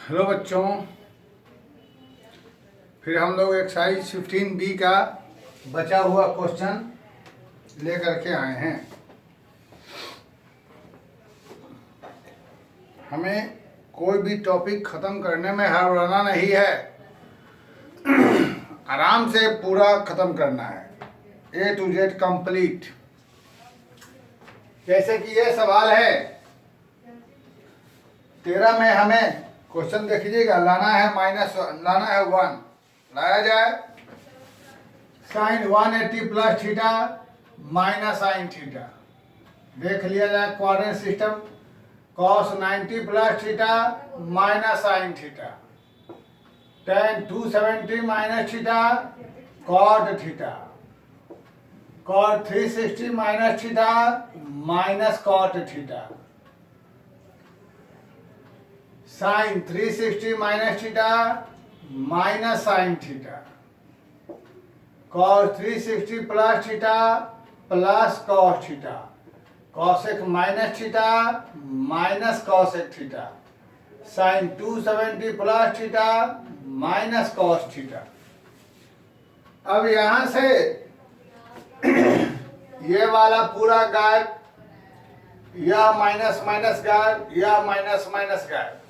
Hello बच्चों, फिर हम लोग एक्सरसाइज 15B का बचा हुआ क्वेश्चन लेकर के आए हैं। हमें कोई भी टॉपिक ख़त्म करने में हड़बड़ाना नहीं है, आराम से पूरा ख़त्म करना है, A to Z कंप्लीट। जैसे कि ये सवाल है 13 में, हमें क्वेश्चन देख लीजिएगा, लाना है 1, लाया जाए sine 180 plus theta minus sine theta. देख लिया जाए quadrant system, cos 90 plus theta minus sine theta, tan 270 minus theta cot theta, cot 360 minus theta minus cot theta, sine 360 minus theta minus sine theta, cos 360 plus theta plus cos theta, cosec minus theta minus cosec theta, sine 270 plus theta minus cos theta. अब यहां से ये वाला पूरा गायब, यह minus minus गायब, यह माइनस माइनस गायब,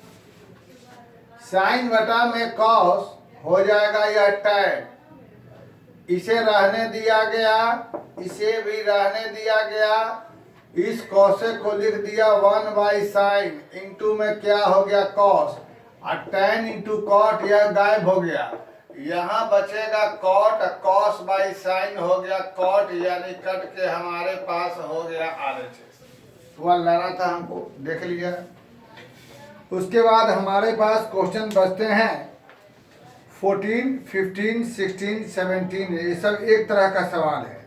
साइन बटा में कॉस हो जाएगा यह टैन, इसे रहने दिया गया, इसे भी रहने दिया गया, इस कॉसेक को लिख दिया 1 बाई साइन, इंटू में क्या हो गया कॉस, और टैन इंटू कॉट यह गायब हो गया, यहाँ बचेगा कॉट, कॉस बाई साइन हो गया कॉट, यानी कट के हमारे पास हो गया RHS। वह लाना था हमको, देख लिया। उसके बाद हमारे पास क्वेश्चन बचते हैं 14, 15, 16, 17, ये सब एक तरह का सवाल है।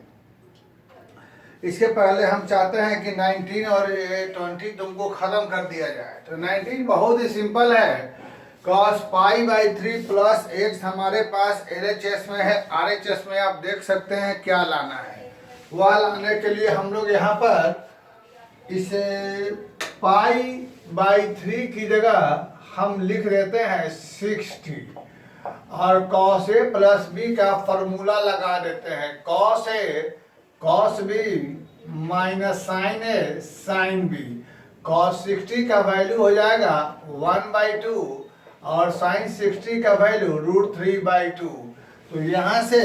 इसके पहले हम चाहते हैं कि 19 और 20 तुमको ख़त्म कर दिया जाए। तो 19 बहुत ही सिंपल है, cos pi by 3 plus x हमारे पास LHS में है, RHS में आप देख सकते हैं क्या लाना है। वह लाने के लिए हम लोग यहाँ पर इसे पाई बाई 3 की जगह हम लिख देते हैं 60 और cos A प्लस बी का फॉर्मूला लगा देते हैं, cos A cos B minus sine A sine B, cos 60 का वैल्यू हो जाएगा 1/2 और साइन 60 का वैल्यू √3/2। तो यहाँ से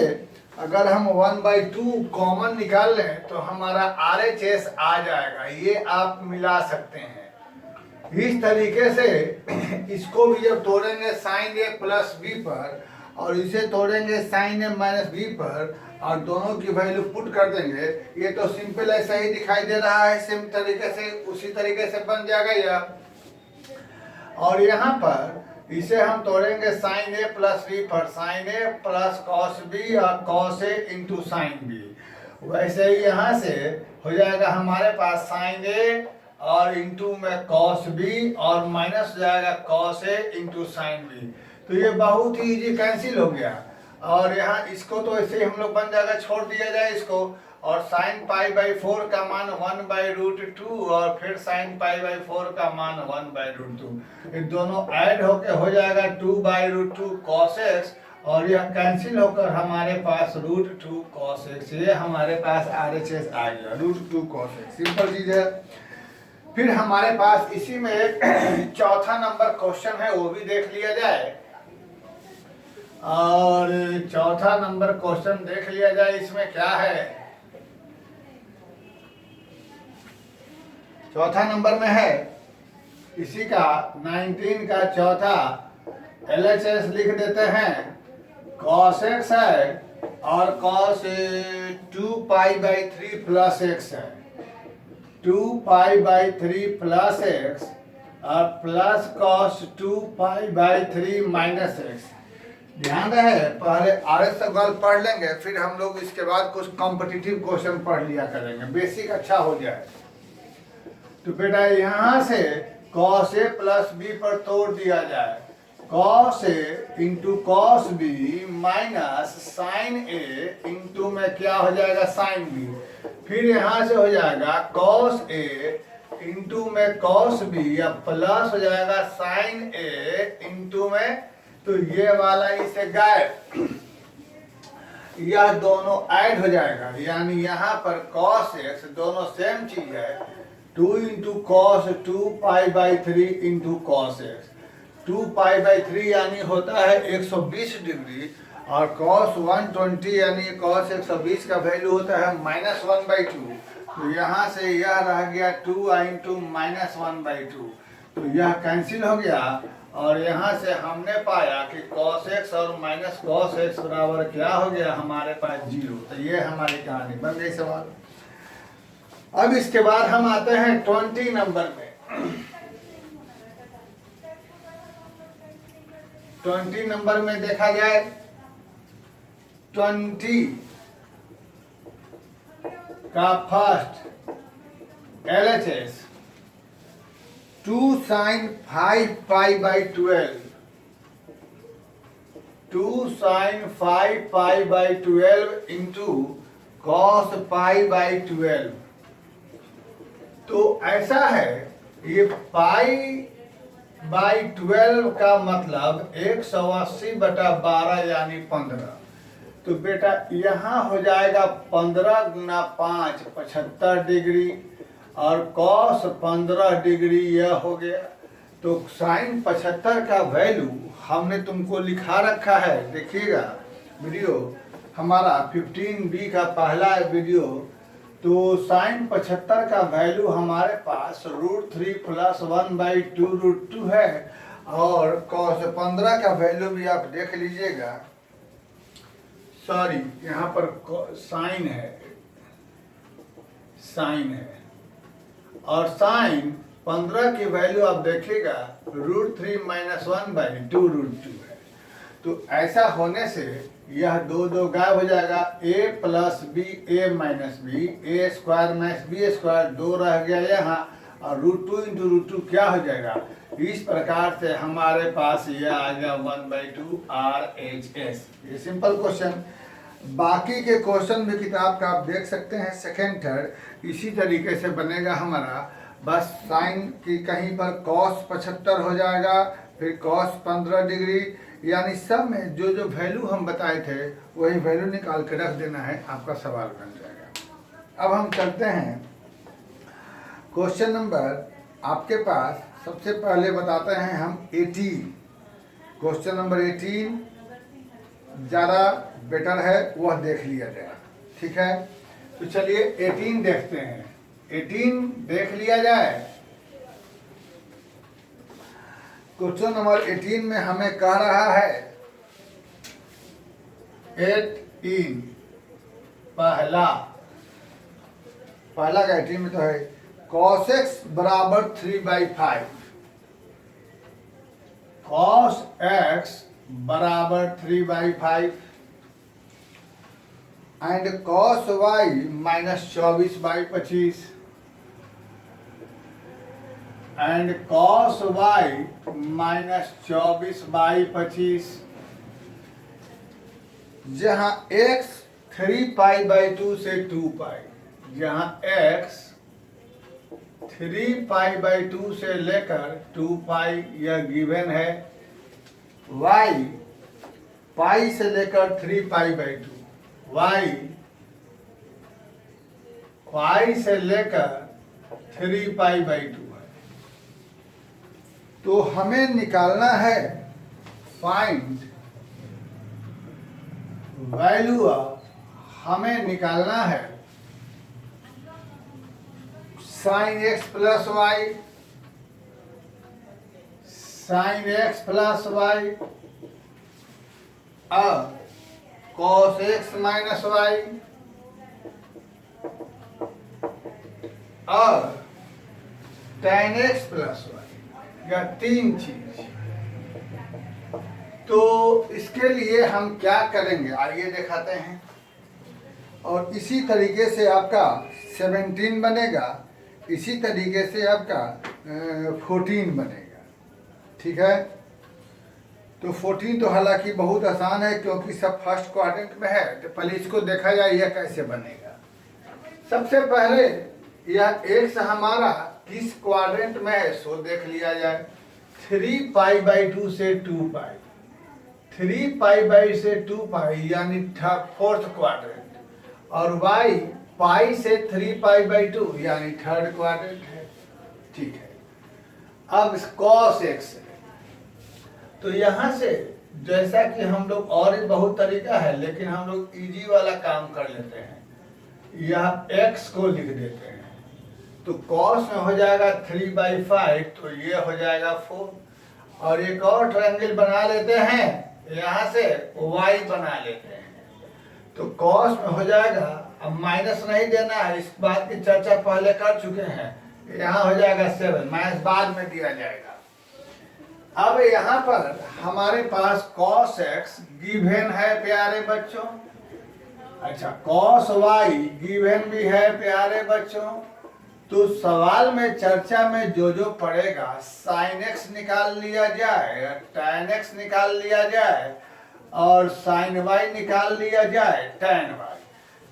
अगर हम 1/2 कॉमन निकाल लें तो हमारा RHS आ जाएगा। ये आप मिला सकते हैं इस तरीके से। इसको भी जब तोड़ेंगे साइन A प्लस बी पर और इसे तोड़ेंगे साइन A माइनस बी पर और दोनों की वैल्यू पुट कर देंगे, ये तो सिंपल ऐसा ही दिखाई दे रहा है, सेम तरीके से उसी तरीके से बन जाएगा यह। और यहाँ पर इसे हम तोड़ेंगे साइन A प्लस बी पर, sine A plus cos B और cos A into sine B. वैसे ही यहाँ से हो जाएगा हमारे पास साइन A और इंटू में कॉस बी और माइनस हो जाएगा cos A into sine B. तो ये बहुत ही इजी कैंसिल हो गया और यहाँ इसको तो ऐसे ही हम लोग बन जाएगा, छोड़ दिया जाए इसको, और साइन पाई बाई 4 का मान 1/√2 और फिर साइन पाई बाई 4 का मान 1/√2, ये दोनों ऐड होके हो जाएगा 2/√2 cos x और यह कैंसिल होकर हमारे पास √2 cos x, ये हमारे पास RHS आ गया √2 cos x। सिंपल चीज है। फिर हमारे पास इसी में एक चौथा नंबर क्वेश्चन है, वो भी देख लिया जाए। और चौथा नंबर क्वेश्चन देख लिया जाए, इसमें क्या है, चौथा नंबर में है इसी का 19 का चौथा LHS लिख देते हैं, cos x है और cos 2 pi by 3 plus x है, 2 पाई बाई 3 प्लस x और plus cos 2 pi by 3 minus x। ध्यान रहे, पहले RHS तक गल पढ़ लेंगे, फिर हम लोग इसके बाद कुछ कॉम्पिटिटिव क्वेश्चन पढ़ लिया करेंगे, बेसिक अच्छा हो जाए। तो बेटा यहाँ से cos A प्लस बी पर तोड़ दिया जाए, cos A into cos B minus sine A into में क्या हो जाएगा साइन बी, फिर यहाँ से हो जाएगा cos A इंटू में कॉस बी या प्लस हो जाएगा साइन ए इंटू में, तो ये वाला इसे गायब, यह दोनों ऐड हो जाएगा, यानी यहाँ पर cos x दोनों सेम चीज है, 2 into cos 2π/3 into cos x, 2π/3 यानी होता है 120 डिग्री, और cos 120 यानी cos 120 का वैल्यू होता है -1/2, तो यहाँ से यह रह गया 2 इंटू -1/2, तो यह कैंसिल हो गया, और यहाँ से हमने पाया कि cos x और माइनस cos x बराबर क्या हो गया हमारे पास 0, तो ये हमारी कहानी बन गई सवाल। अब इसके बाद हम आते हैं 20 नंबर में। 20 नंबर में देखा जाए 20 का first LHS 2 sin 5π/12, 2 sin 5π/12 into cos π/12, तो ऐसा है, ये π/12 का मतलब 180/12 यानी 15, तो बेटा यहाँ हो जाएगा 15 गुना 5 75 डिग्री, और cos 15 डिग्री यह हो गया, तो साइन 75 का वैल्यू हमने तुमको लिखा रखा है, देखिएगा वीडियो हमारा 15B का पहला वीडियो, तो साइन 75 का वैल्यू हमारे पास √3 + 1/2√2 है, और cos 15 का वैल्यू भी आप देख लीजिएगा, सॉरी यहाँ पर साइन है, साइन है, और साइन 15 की वैल्यू आप देखिएगा √3 - 1/2√2 है, तो ऐसा होने से यह दो गायब हो जाएगा, a + b a - b, a² - b², 2 रह गया यहाँ, और √2 × √2 क्या हो जाएगा, इस प्रकार से हमारे पास यह आ गया 1/2 RHS। ये सिंपल क्वेश्चन, बाकी के क्वेश्चन भी किताब का आप देख सकते हैं, सेकेंड थर्ड इसी तरीके से बनेगा हमारा, बस साइन की कहीं पर cos 75 हो जाएगा, फिर cos 15 डिग्री, यानी सब में जो जो वैल्यू हम बताए थे वही वैल्यू निकाल के रख देना है, आपका सवाल बन जाएगा। अब हम चलते हैं क्वेश्चन नंबर, आपके पास सबसे पहले बताते हैं हम 18, क्वेश्चन नंबर 18 ज़्यादा बेटर है, वह देख लिया जाए, ठीक है, तो चलिए 18 देखते हैं। 18 देख लिया जाए। क्वेश्चन नंबर 18 में हमें कह रहा है 18 पहला का 18 में तो है cos x = 3/5, cos x = 3/5 and cos y -24/25 and cos y -24/25, जहाँ x 3π/2 से 2π, जहाँ x 3π/2 से लेकर 2π यह गिवन है, y पाई से लेकर 3π/2, y पाई से लेकर 3π/2 है, तो हमें निकालना है फाइंड वैल्यू ऑफ, हमें निकालना है sine x + y, sine x + y, और cos x - y, और tan x + y, यह तीन चीज। तो इसके लिए हम क्या करेंगे आइए दिखाते हैं, और इसी तरीके से आपका 17 बनेगा, इसी तरीके से आपका 14 बनेगा, ठीक है। तो 14 तो हालांकि बहुत आसान है क्योंकि सब फर्स्ट क्वाड्रेंट में है, तो पहले इसको देखा जाए यह कैसे बनेगा। सबसे पहले यह x हमारा किस क्वाड्रेंट में है सो देख लिया जाए। 3π/2 से 2π, 3π से 2π यानी फोर्थ क्वाड्रेंट, और y पाई से 3π/2 यानी थर्ड क्वाड्रेंट है। ठीक है, अब cos x है, तो यहां से जैसा कि हम लोग और भी बहुत तरीका है, लेकिन हम लोग इजी वाला काम कर लेते हैं, यह x को लिख देते हैं। तो cos में हो जाएगा 3/5, तो ये हो जाएगा 4, और एक और ट्रायंगल बना लेते हैं, यहाँ से y बना लेते हैं। तो cos में हो जाएगा, अब माइनस नहीं देना है, इस बात की चर्चा पहले कर चुके हैं। यहाँ हो जाएगा 7, माइनस बाद में दिया जाएगा। अब यहाँ पर हमारे पास cos x गिवन है प्यारे बच्चों। अच्छा, cos y गिवन भी है प्यारे बच्चों। तो सवाल में चर्चा में जो जो पड़ेगा, sin x निकाल लिया जाए, tan x निकाल लिया जाए, और sin y निकाल लिया जाए tan y।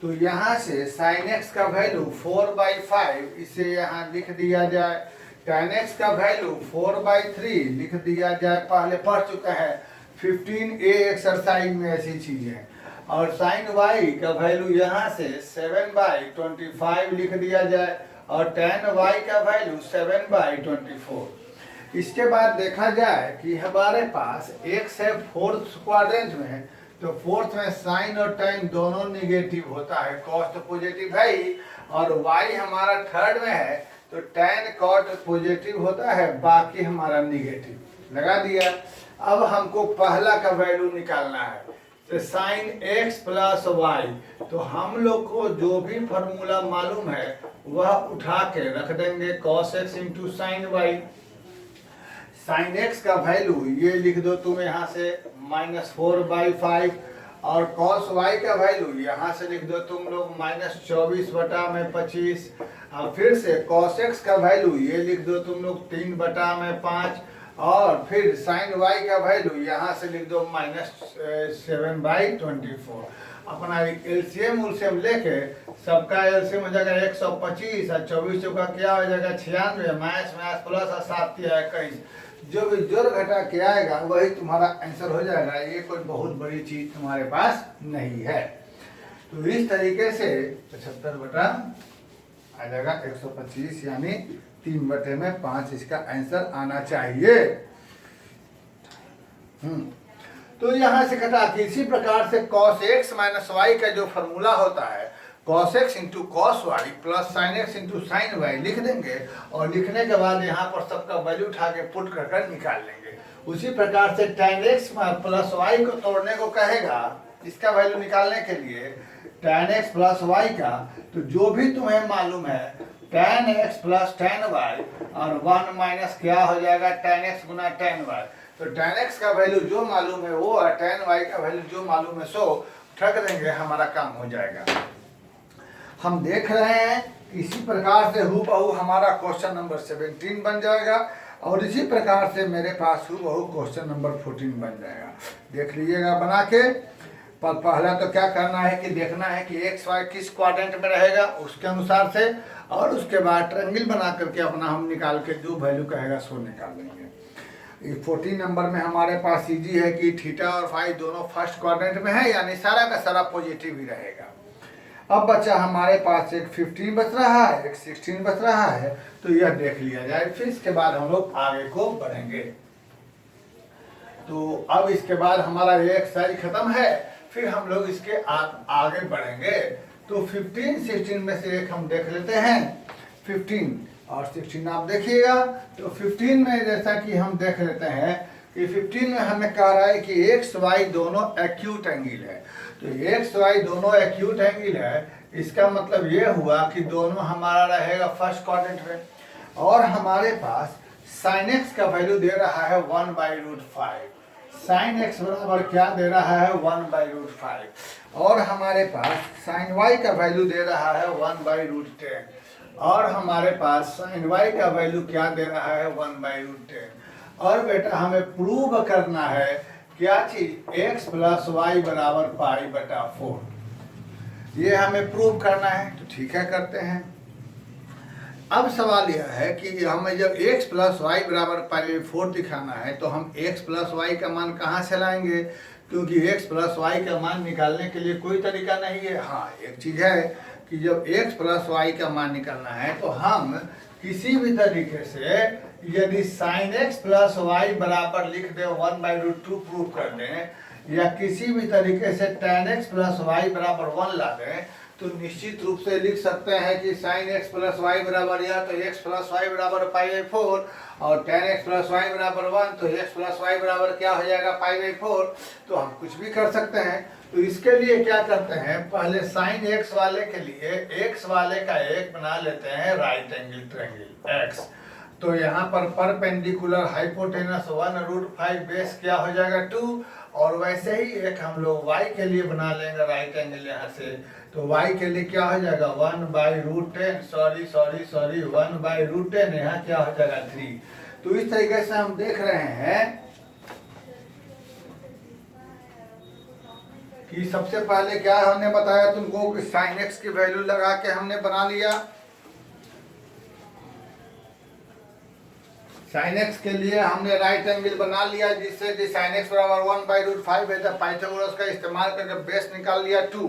तो यहाँ से sin x का वैल्यू 4/5 इसे यहाँ लिख दिया जाए, tan x का वैल्यू 4/3 लिख दिया जाए, पहले पढ़ चुका है 15A एक्सरसाइज में ऐसी चीजें। और sin y का वैल्यू यहाँ से 7/25 लिख दिया जाए, और tan y का वैल्यू 7/24। इसके बाद देखा जाए कि हमारे पास x है फोर्थ क्वाड्रेंट में, तो फोर्थ में साइन और tan दोनों निगेटिव होता है, cos तो पॉजिटिव है ही, और y हमारा थर्ड में है, तो tan cot पॉजिटिव होता है, बाकी हमारा निगेटिव लगा दिया। अब हमको पहला का वैल्यू निकालना है, तो sin x प्लस y, तो हम लोग को जो भी फॉर्मूला मालूम है वह उठा के रख देंगे, cos x into sine y। sin x का वैल्यू ये लिख दो तुम यहाँ से -4/5, और cos y का वैल्यू यहाँ से लिख दो तुम लोग -24/25, और फिर से cos x का वैल्यू ये लिख दो तुम लोग 3/5, और फिर sin y का वैल्यू यहाँ से लिख दो -7/24। अपना एलसीएम उलसीएम लेके सबका एलसीएम हो जाएगा 125, और 24 का क्या हो जाएगा 96, मैथ्स प्लस और 7 21, जो भी जोड़ घटा के आएगा वही तुम्हारा आंसर हो जाएगा। ये कोई बहुत बड़ी चीज तुम्हारे पास नहीं है। तो इस तरीके से 75 बटा आ जाएगा 125, यानी 3/5 इसका आंसर आना चाहिए। तो यहाँ से घटा के इसी प्रकार से cos x माइनस y का जो फॉर्मूला होता है, cos x into cos y plus sin x into sine y लिख देंगे, और लिखने के बाद यहाँ पर सबका वैल्यू उठा के पुट कर निकाल लेंगे। उसी प्रकार से tan x प्लस y को तोड़ने को कहेगा, इसका वैल्यू निकालने के लिए tan x प्लस y का, तो जो भी तुम्हें मालूम है tan x plus tan y, और 1 माइनस क्या हो जाएगा tan x गुना tan y। तो tan x का वैल्यू जो मालूम है वो, और tan y का वैल्यू जो मालूम है सो रख देंगे, हमारा काम हो जाएगा। हम देख रहे हैं इसी प्रकार से हूबहू हमारा क्वेश्चन नंबर 17 बन जाएगा, और इसी प्रकार से मेरे पास हूबहू क्वेश्चन नंबर 14 बन जाएगा। देख लीजिएगा बना के। पर पहला तो क्या करना है कि देखना है कि एक्स वाई किस क्वाड्रेंट में रहेगा उसके अनुसार से, और उसके बाद ट्रायंगल बना करके अपना हम निकाल के जो वैल्यू कहेगा सो निकाल लेंगे। 14 नंबर में हमारे पास इजी है कि थीटा और फाई दोनों फर्स्ट क्वाड्रेंट में है, यानी सारा का सारा पॉजिटिव ही रहेगा। अब बच्चा हमारे पास एक 15 बच रहा है, एक 16 बच रहा है, तो यह देख लिया जाए, फिर इसके बाद हम लोग आगे को बढ़ेंगे। तो अब इसके बाद हमारा ये एक्सरसाइज खत्म है, फिर हम लोग इसके आगे बढ़ेंगे। तो 15 16 में से एक हम देख लेते हैं। 15 और 16 आप देखिएगा। तो 15 में जैसा कि हम देख लेते हैं कि 15 में हमें कह रहा है कि एक्स वाई दोनों एक्यूट एंगल है। तो एक्स वाई दोनों एक्यूट एंगल है, इसका मतलब ये हुआ कि दोनों हमारा रहेगा फर्स्ट क्वाड्रेंट में, और हमारे पास साइन एक्स का वैल्यू दे रहा है 1/√5। साइन एक्स बराबर क्या दे रहा है 1/√5, और हमारे पास साइन वाई का वैल्यू दे रहा है 1/√10, और हमारे पास साइन वाई का वैल्यू क्या दे रहा है 1/√10। और बेटा हमें प्रूव करना है क्या चीज, x प्लस वाई बराबर π/4। ये हमें प्रूव करना है। तो ठीक है करते हैं। अब सवाल यह है कि हमें जब x प्लस वाई बराबर पाई 4 दिखाना है तो हम x प्लस वाई का मान कहाँ से लाएंगे, क्योंकि x प्लस वाई का मान निकालने के लिए कोई तरीका नहीं है। हाँ, एक चीज़ है कि जब x प्लस वाई का मान निकालना है तो हम किसी भी तरीके से यदि साइन x प्लस वाई बराबर लिख दें 1/√2 प्रूव कर दें, या किसी भी तरीके से tan x प्लस वाई बराबर 1 ला दें, तो निश्चित रूप से लिख सकते हैं कि साइन x प्लस वाई बराबर या तो x प्लस वाई बराबर पाई/4 और tan x प्लस वाई बराबर 1, तो x प्लस वाई बराबर क्या हो जाएगा पाई/4। तो हम कुछ भी कर सकते हैं। तो इसके लिए क्या करते हैं, पहले साइन x वाले के लिए x वाले का एक बना लेते हैं राइट एंगल ट्रायंगल x। तो यहाँ पर परपेंडिकुलर हाइपोटेनस 1√5 बेस क्या हो जाएगा 2, और वैसे ही एक हम लोग y के लिए बना लेंगे राइट एंगल यहाँ से। तो y के लिए क्या हो जाएगा 1/√10, सॉरी 1/√10, यहाँ क्या हो जाएगा 3। तो इस तरीके से हम देख रहे हैं कि सबसे पहले क्या हमने बताया तुमको कि साइन x की वैल्यू लगा के हमने बना लिया। साइन x के लिए हमने राइट एंगल बना लिया, जिससे कि साइन x बराबर 1/√5 है। जब पाइथागोरस का इस्तेमाल करके बेस निकाल लिया 2।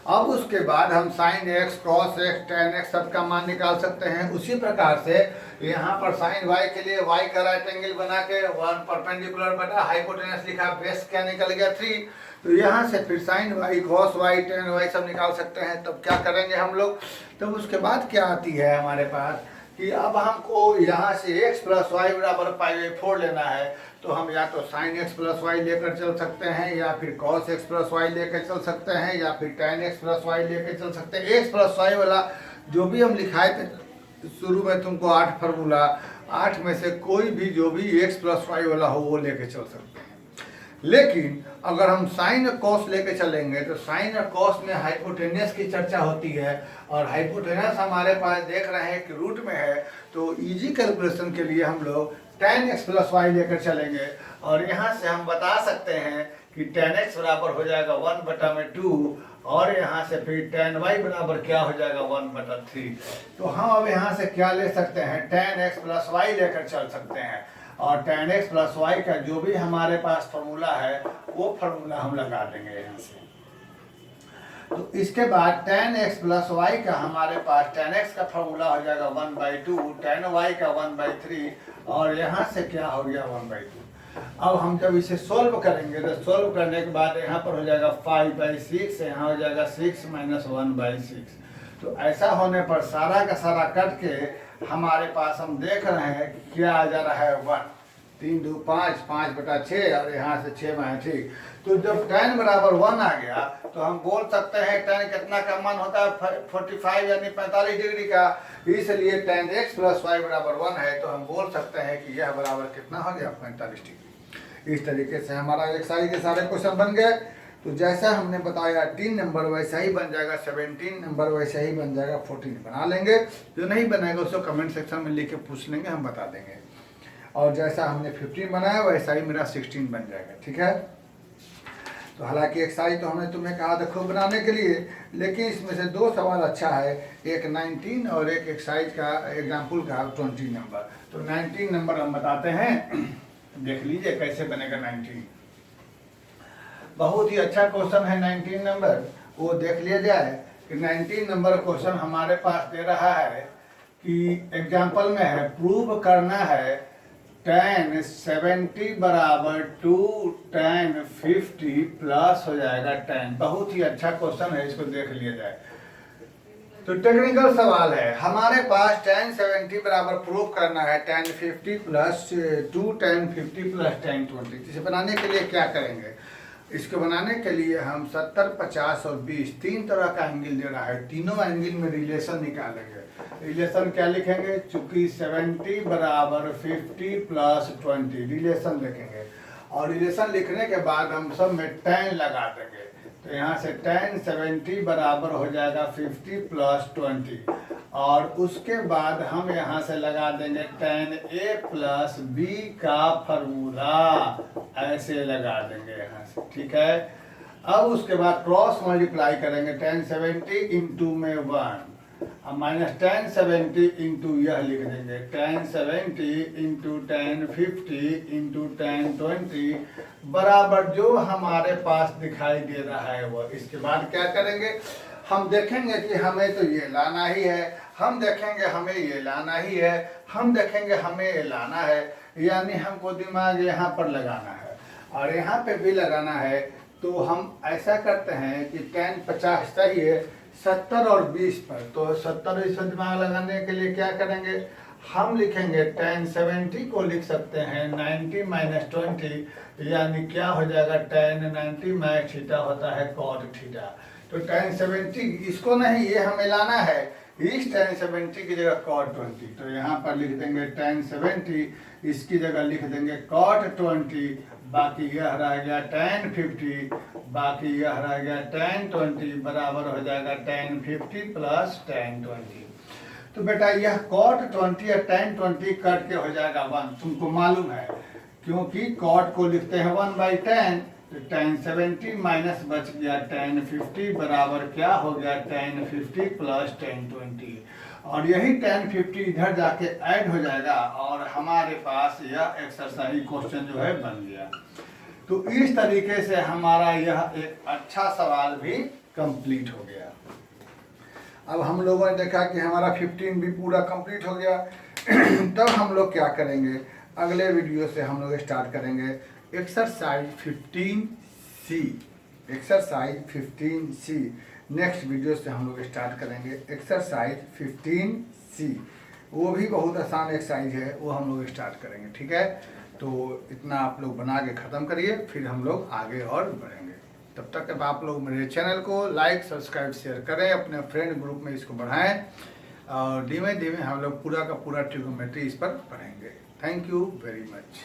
अब उसके बाद हम sine x, cos x, tan x सब का मान निकाल सकते हैं। उसी प्रकार से यहाँ पर साइन y के लिए y का राइट एंगल बना के 1 परपेंडिकुलर बटा हाइपोटेनस लिखा, बेस क्या निकल गया 3। तो यहाँ से फिर sine y, cos y, tan y सब निकाल सकते हैं। तब क्या करेंगे हम लोग, तब उसके बाद क्या आती है हमारे पास कि अब हमको यहाँ से x प्लस वाई बराबर पाई/4 लेना है। तो हम या तो साइन x प्लस वाई लेकर चल सकते हैं, या फिर कॉस x प्लस वाई लेकर चल सकते हैं, या फिर tan x प्लस वाई लेकर चल सकते हैं। x प्लस वाई वाला जो भी हम लिखाए थे शुरू में तुमको 8 फार्मूला, 8 में से कोई भी जो भी x प्लस वाई वाला हो वो लेके चल सकते हैं। लेकिन अगर हम साइन और कॉस लेके चलेंगे तो साइन और कॉस में हाइपोटेनस की चर्चा होती है, और हाइपोटेनस हमारे पास देख रहे हैं कि रूट में है। तो इजी कैलकुलेशन के लिए हम लोग tan x प्लस वाई लेकर चलेंगे, और यहाँ से हम बता सकते हैं कि tan x बराबर हो जाएगा 1/2, और यहाँ से फिर tan y बराबर क्या हो जाएगा 1/3। तो हम अब यहाँ से क्या ले सकते हैं, tan x प्लस वाई लेकर चल सकते हैं, और tan x प्लस वाई का जो भी हमारे पास फार्मूला है वो फार्मूला हम लगा देंगे यहाँ से। तो इसके बाद tan x प्लस वाई का हमारे पास tan x का फार्मूला हो जाएगा 1/2, tan y का 1/3, और यहाँ से क्या हो गया 1/2। अब हम जब इसे सोल्व करेंगे तो सोल्व करने के बाद यहाँ पर हो जाएगा 5/6, यहाँ हो जाएगा 6 - 1/6। तो ऐसा होने पर सारा का सारा कट के हमारे पास हम देख रहे हैं कि क्या आ जा रहा है 1, 3 2 5, 5/6, और यहाँ से 6/3। तो जब tan बराबर 1 आ गया तो हम बोल सकते हैं tan कितना का मान होता है 45 यानी 45 डिग्री का। इसलिए tan x प्लस वाई बराबर 1 है, तो हम बोल सकते हैं कि यह बराबर कितना हो गया 45 डिग्री। इस तरीके से हमारा एक सारी के सारे क्वेश्चन बन गए। तो जैसा हमने बताया 3 नंबर वैसा ही बन जाएगा, 17 नंबर वैसा ही बन जाएगा, 14 बना लेंगे। जो नहीं बनेगा उसको कमेंट सेक्शन में लिख के पूछ लेंगे, हम बता देंगे। और जैसा हमने 15 बनाया वैसा ही मेरा 16 बन जाएगा, ठीक है। तो हालांकि एक्सरसाइज तो हमने तुम्हें कहा था खूब बनाने के लिए, लेकिन इसमें से 2 सवाल अच्छा है, एक 19 और एक एक्सरसाइज का एग्जाम्पल का 20 नंबर। तो 19 नंबर हम बताते हैं, देख लीजिए कैसे बनेगा 19। बहुत ही अच्छा क्वेश्चन है 19 नंबर, वो देख लिया जाए कि 19 नंबर क्वेश्चन हमारे पास दे रहा है कि एग्जाम्पल में है प्रूव करना है tan 70 बराबर 2 tan 50 प्लस हो जाएगा tan। बहुत ही अच्छा क्वेश्चन है, इसको देख लिया जाए। तो टेक्निकल सवाल है, हमारे पास tan 70 बराबर प्रूव करना है tan 50 plus 2 tan 50 plus tan 20। इसे बनाने के लिए क्या करेंगे, इसको बनाने के लिए हम 70, 50 और 20 3 तरह का एंगल दे रहा है, तीनों एंगल में रिलेशन निकालेंगे। रिलेशन क्या लिखेंगे, चूंकि 70 बराबर 50 प्लस 20 रिलेशन लिखेंगे, और रिलेशन लिखने के बाद हम सब में tan लगा देंगे। तो यहाँ से tan 70 बराबर हो जाएगा 50 प्लस 20, और उसके बाद हम यहाँ से लगा देंगे tan a प्लस b का फॉर्मूला, ऐसे लगा देंगे यहाँ से, ठीक है। अब उसके बाद क्रॉस मल्टीप्लाई करेंगे, tan 70 इंटू में 1 माइनस टेन 70 इंटू यह लिख देंगे ten 70 into ten 50 into ten 20 बराबर जो हमारे पास दिखाई दे रहा है वो। इसके बाद क्या करेंगे, हम देखेंगे कि हमें तो ये लाना ही है, हम देखेंगे हमें ये लाना ही है, हम देखेंगे हमें ये लाना है, यानी हमको दिमाग यहाँ पर लगाना है और यहाँ पे भी लगाना है। तो हम ऐसा करते हैं कि टेन 50 सही है 70 और 20 पर, तो 70 इसमें दिमाग लगाने के लिए क्या करेंगे, हम लिखेंगे टेन 70 को लिख सकते हैं 90 माइनस 20, यानी क्या हो जाएगा टेन 90 माइनस थीटा होता है कॉट थीटा। तो टेन 70 इसको नहीं, ये हमें लाना है, इस टेन 70 की जगह कॉट 20, तो यहाँ पर लिख देंगे टेन 70, इसकी जगह लिख देंगे कॉट 20, बाकी यह रह गया टेन 50, बाकी यह रह गया टेन 20 बराबर हो जाएगा टेन 50 प्लस टेन 20। तो बेटा यह कॉट 20 या टेन 20 कट के हो जाएगा 1, तुमको मालूम है, क्योंकि कॉट को लिखते हैं 1/10, तो टेन 70 माइनस बच गया टेन 50 बराबर क्या हो गया टेन 50 प्लस टेन 20, और यही टेन 50 इधर जाके ऐड हो जाएगा और हमारे पास यह एक्सरसाइज क्वेश्चन जो है बन गया। तो इस तरीके से हमारा यह एक अच्छा सवाल भी कंप्लीट हो गया। अब हम लोगों ने देखा कि हमारा 15 भी पूरा कंप्लीट हो गया। तब हम लोग क्या करेंगे, अगले वीडियो से हम लोग स्टार्ट करेंगे exercise 15C, exercise 15C। Next video से हम लोग स्टार्ट करेंगे एक्सरसाइज 15C, वो भी बहुत आसान एक्सरसाइज है, वो हम लोग स्टार्ट करेंगे। ठीक है, तो इतना आप लोग बना के ख़त्म करिए, फिर हम लोग आगे और बढ़ेंगे। तब तक अब आप लोग मेरे चैनल को लाइक सब्सक्राइब शेयर करें, अपने फ्रेंड ग्रुप में इसको बढ़ाएं और धीमे धीमे हम लोग पूरा का पूरा ट्रिग्नोमेट्री इस पर पढ़ेंगे। Thank you very much.